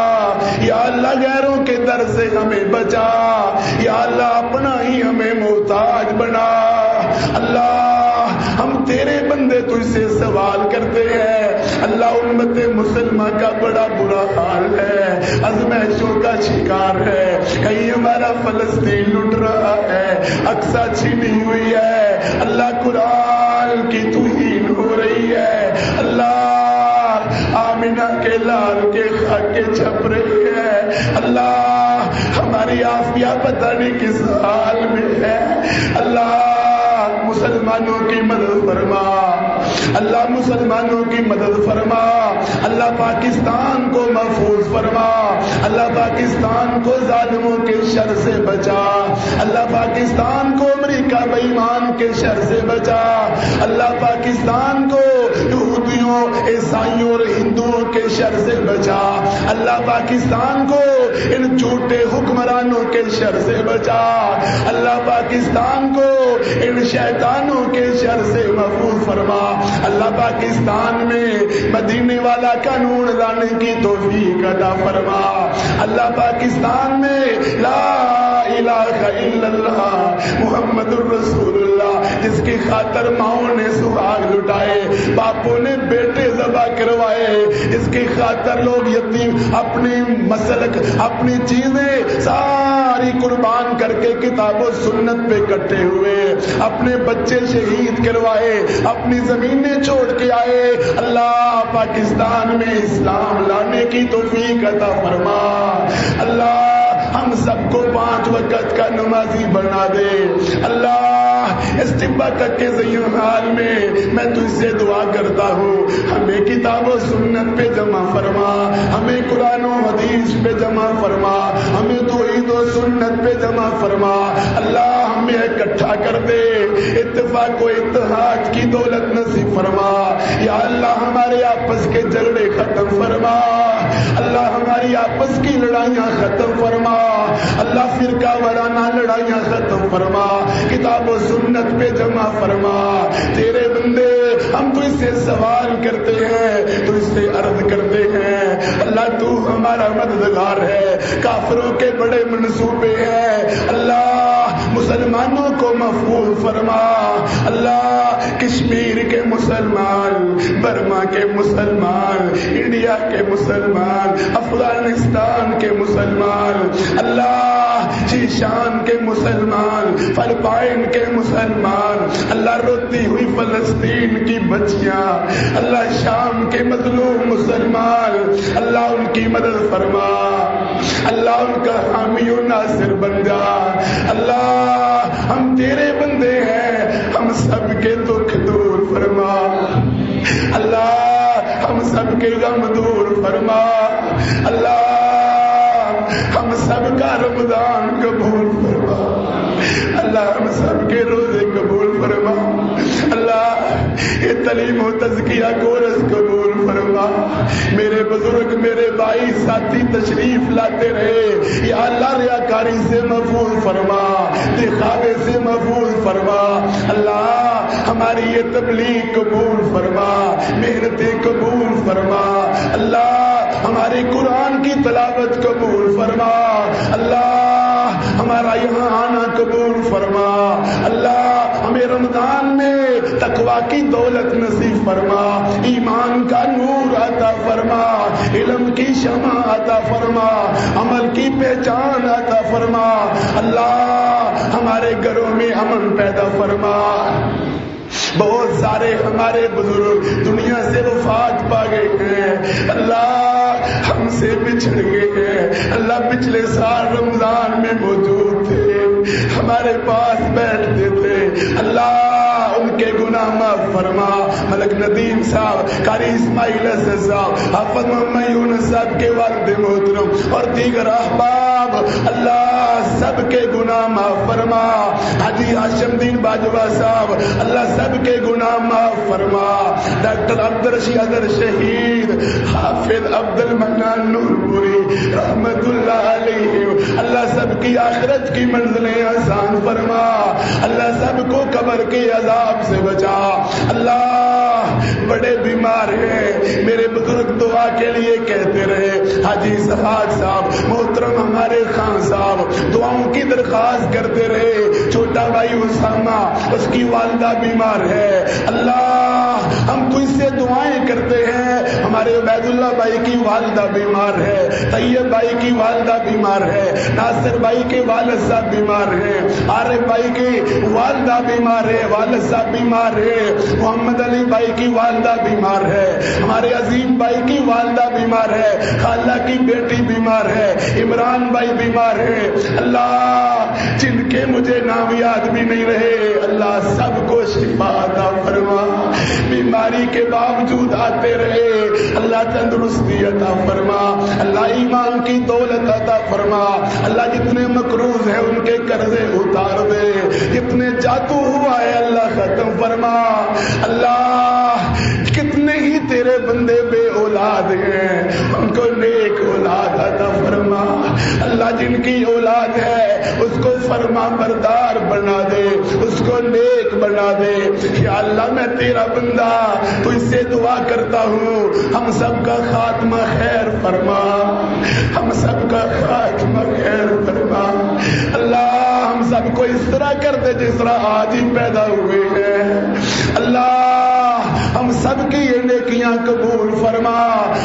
یا اللہ غیروں کے در سے ہمیں بچا، یا اللہ اپنا ہی ہمیں محتاج بنا۔ اللہ ہم تیرے بندے تجھ سے سوال کرتے ہیں، اللہ امت مسلمہ کا بڑا برا حال ہے، ازمائشوں کا شکار ہے، کہیں ہمارا فلسطین لٹ رہا ہے، اقصی چھینی ہوئی ہے، اللہ قرآن کی توہین ہو رہی ہے، اللہ آمینہ کے لال کے خاکے چھپ رہی ہے، اللہ ہماری عافیہ پتہ نہیں کس حال میں ہے، اللہ مسلمانوں کی مدد فرما، اللہ مسلمانوں کی مدد فرما، اللہ پاکستان کو محفوظ فرما، اللہ پاکستان کو ظالموں کے شر سے بچا، اللہ پاکستان کو امریکہ بے ایمان کے شر سے بچا، اللہ پاکستان کو یہودیوں عیسائیوں اور ہندوؤں کے شر سے بچا، اللہ پاکستان کو ان جھوٹے حکمرانوں کے شر سے بچا، اللہ پاکستان کو ان شیطانوں کے شر سے محفوظ فرما، اللہ پاکستان میں مدینے والا قانون لانے کی توفیق عطا فرما، اللہ پاکستان میں لا الہ الا اللہ محمد الرسول اللہ جس کی خاطر ماؤں نے سہاگ لٹائے، باپوں نے بیٹے ذبح کروائے، جس کی خاطر لوگ یتیم اپنی مسلک اپنی چیزیں ساری قربان کر کے کتاب و سنت پہ کٹے ہوئے، اپنے بچے شہید کروائے، اپنی زمینیں چھوڑ کے آئے، اللہ پاکستان میں اسلام لانے کی توفیق عطا فرما، اللہ ہم سب کو 5 وقت کا نمازی بنا دے، اللہ اس ٹبا تک کے ضعیف حال میں تجھ سے دعا کرتا ہوں، ہمیں کتاب و سنت پہ جمع فرما، ہمیں قرآن و حدیث پہ جمع فرما، ہمیں توحید و سنت پہ جمع فرما، اللہ ہمیں اکٹھا کر دے، اتفاق و اتحاد کی دولت نصیب فرما، یا اللہ ہمارے آپس کے جھگڑے ختم فرما، اللہ ہماری آپس کی لڑائیاں ختم فرما، اللہ فرقہ وارانہ لڑائیاں ختم فرما، کتاب و سنت پہ جمع فرما، تیرے بندے ہم تو اس سے سوال کرتے ہیں، تو اس سے عرض کرتے ہیں، اللہ تو ہمارا مددگار ہے، کافروں کے بڑے منصوبے ہیں، اللہ مسلمانوں کو محفوظ فرما، اللہ کشمیر کے مسلمان، برما کے مسلمان، انڈیا کے مسلمان، افغانستان کے مسلمان، اللہ شیشان کے مسلمان، فلپائن کے مسلمان، اللہ روتی ہوئی فلسطین کی بچیاں، اللہ شام کے مظلوم مسلمان، اللہ ان کی مدد فرما، اللہ ان کا حامی و ناصر بن جا، اللہ ہم تیرے بندے ہیں، ہم سب کے دکھ دور فرما، اللہ ہم سب کے غم دور فرما، اللہ ہم سب کا رمضان قبول فرما، اللہ ہم سب کے روزے قبول فرما، اللہ یہ تعلیم و تزکیہ کورس قبول فرما، میرے بزرگ میرے بھائی ساتھی تشریف لاتے رہے، یا اللہ ریاکاری سے محفوظ فرما، دکھاوے سے محفوظ فرما، اللہ ہماری یہ تبلیغ قبول فرما، محنتیں قبول فرما، اللہ ہماری قرآن کی تلاوت قبول فرما، اللہ ہمارا یہاں آنا قبول فرما، اللہ ہمیں رمضان میں تقویٰ کی دولت نصیب فرما، ایمان کا نور عطا فرما، علم کی شمع عطا فرما، عمل کی پہچان عطا فرما، اللہ ہمارے گھروں میں امن پیدا فرما، بہت سارے ہمارے بزرگ دنیا سے وفات پا گئے ہیں، اللہ ہم سے بچھڑ گئے ہیں، اللہ پچھلے سال رمضان میں موجود تھے، ہمارے پاس بیٹھتے تھے، اللہ ان کے گناہ معاف فرما، ملک ندیم صاحب، قاری اسماعیل حسن صاحب، حافظ محمد یونس صاحب کے والد محترم اور دیگر احباب صاحب اللہ سب کے گناہ معاف فرما، حاجی ہاشم دین باجوہ صاحب اللہ سب کے گناہ معاف فرما، ڈاکٹر عبدالرشید اظہر شہید، حافظ عبد المنان نورپوری رحمت اللہ علیہ، اللہ سب کی آخرت کی منزلیں آسان فرما، اللہ سب کو قبر کے عذاب سے بچا۔ اللہ بڑے بیمار ہیں، میرے بزرگ دعا کے لیے کہتے رہے، حاجی اسحاق صاحب، محترم ہمارے خان صاحب دعاؤں کی درخواست کرتے رہے، چھوٹا بھائی اسامہ اس کی والدہ بیمار ہے، اللہ ہم تجھ سے دعائیں کرتے ہیں، ہمارے عبید اللہ بھائی کی والدہ بیمار ہے، طیب بھائی کی والدہ بیمار ہے، ناصر بھائی کے والد صاحب بیمار ہیں، عارف بھائی کی والدہ بیمار ہے، والد صاحب بیمار ہے، محمد علی بھائی کی والدہ بیمار ہے، ہمارے عظیم بھائی کی والدہ بیمار ہے، خالہ کی بیٹی بیمار ہے، عمران بھائی بیمار ہے، اللہ جن کے مجھے نام یاد بھی نہیں رہے، اللہ سب کو شفا عطا فرما، بیماری کے باوجود آتے رہے، اللہ تندرستی عطا فرما، اللہ ایمان کی دولت عطا فرما، اللہ جتنے مقروض ہیں ان کے قرضے اتار دے، جتنے جادو ہوا ہے اللہ ختم فرما، اللہ کتنے ہی تیرے بندے بے اولاد ہیں ان کو نیک اولاد عطا فرما، اللہ جن کی اولاد ہے اس کو فرما بردار بنا دے، اس کو نیک بنا دے، یا اللہ میں تیرا بندہ تو اس سے دعا کرتا ہوں، ہم سب کا خاتمہ خیر فرما، ہم سب کا خاتمہ خیر فرما، اللہ ہم سب کو اس طرح کر دے جس طرح آج ہی پیدا ہوئے ہیں، اللہ ہم سب کی یہ نیکیاں قبول فرما،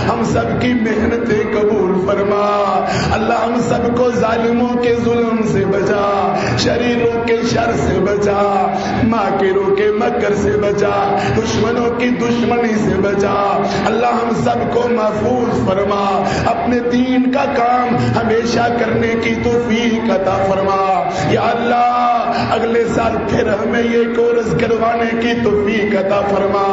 ہم سب کی محنتیں قبول فرما، اللہ ہم سب کو ظالموں کے ظلم سے بچا، شریروں کے شر سے بچا، ماکروں کے مکر سے بچا، دشمنوں کی دشمنی سے بچا، اللہ ہم سب کو محفوظ فرما، اپنے دین کا کام ہمیشہ کرنے کی توفیق عطا فرما، یا اللہ اگلے سال پھر ہمیں یہ کورس کروانے کی توفیق عطا فرما،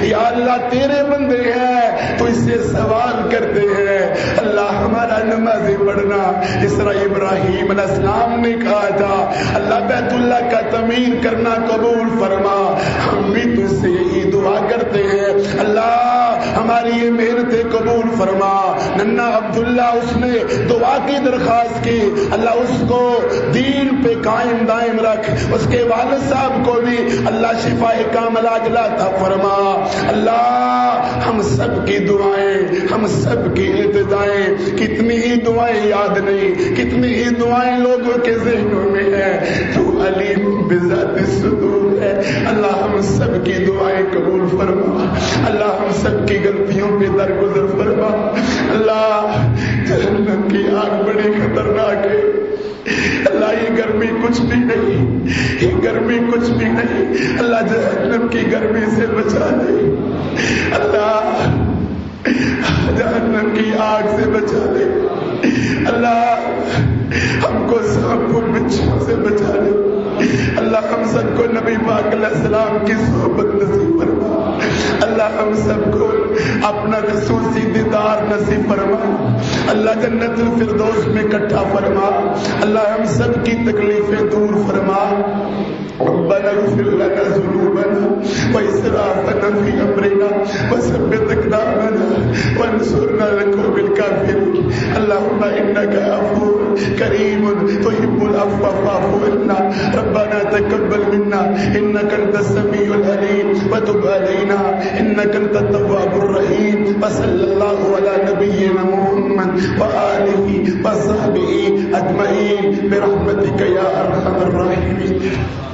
یا اللہ تیرے بندے ہیں تو اس سے سوال کرتے ہیں، اللہ ہمارا نمازیں پڑھنا اس طرح ابراہیم علیہ السلام نے کہا تھا، اللہ بیت اللہ کا تعمیر کرنا قبول فرما، ہم بھی تجھ سے یہی دعا کرتے ہیں، اللہ ہماری یہ محنتیں قبول فرما، ننا عبداللہ اس نے دعا کی درخواست کی، اللہ اس کو دین پہ قائم دائم رکھ، اس کے والد صاحب کو بھی اللہ شفا کامل عاجلہ عطا فرما، اللہ ہم سب کی دعائیں، ہم سب کی التجائیں، کتنی ہی دعائیں یاد نہیں، کتنی ہی دعائیں لوگوں کے ذہنوں میں ہیں، تو علیم بذات الصدور ہے، اللہ ہم سب کی دعائیں قبول فرما، اللہ ہم سب کی غلطیوں پہ درگزر فرما، اللہ جہنم کی آگ بڑی خطرناک ہے، اللہ یہ گرمی کچھ بھی نہیں، یہ گرمی کچھ بھی نہیں، اللہ جہنم کی گرمی سے بچا دے، اللہ جہنم کی آگ سے بچا دے، اللہ ہم کو سانپ و بچھو سے بچا دے، اللہ ہم سب کو نبی پاک علیہ السلام کی صحبت نصیب فرما، اللہ ہم سب کو اپنا خصوصی دیدار نصیب فرما، اللہ جنت الفردوس میں اکٹھا فرما، اللہ ہم سب کی تکلیفیں دور فرما، ربنا اغفر لنا ذنوبنا واسرافنا في امرنا وثبت اقدامنا وانصرنا على القوم الكافرين، اللهم انك عفو كريم تحب العفو فاعف عنا، ربنا تقبل منا انك انت السميع العليم وتب علينا انك انت التواب الرحيم، وصلى الله على نبينا محمد وآله وصحبه اجمعين برحمتك يا ارحم الراحمين۔